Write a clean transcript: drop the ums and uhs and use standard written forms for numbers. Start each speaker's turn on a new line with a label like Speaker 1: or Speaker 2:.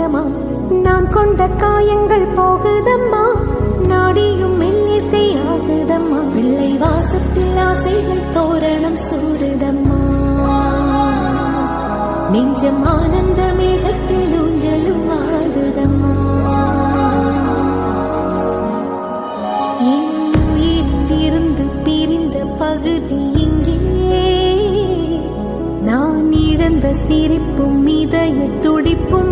Speaker 1: கொஞ்சமா நான் கொண்ட காயங்கள் போகுதம்மா, நாடியும் மெல்லிசை ஆகுதம்மா, வெள்ளை வாசத்தில் ஆசைகள் தோரணம் சூடுதம்மா, நெஞ்சம் ஆனந்த மேகத்தில் ஊஞ்சலும் ஆடுதம்மா. என் உயிரிலிருந்து பிரிந்த பகுதி இங்கே, நான் இழந்த சிரிப்பும் இதய துடிப்பும்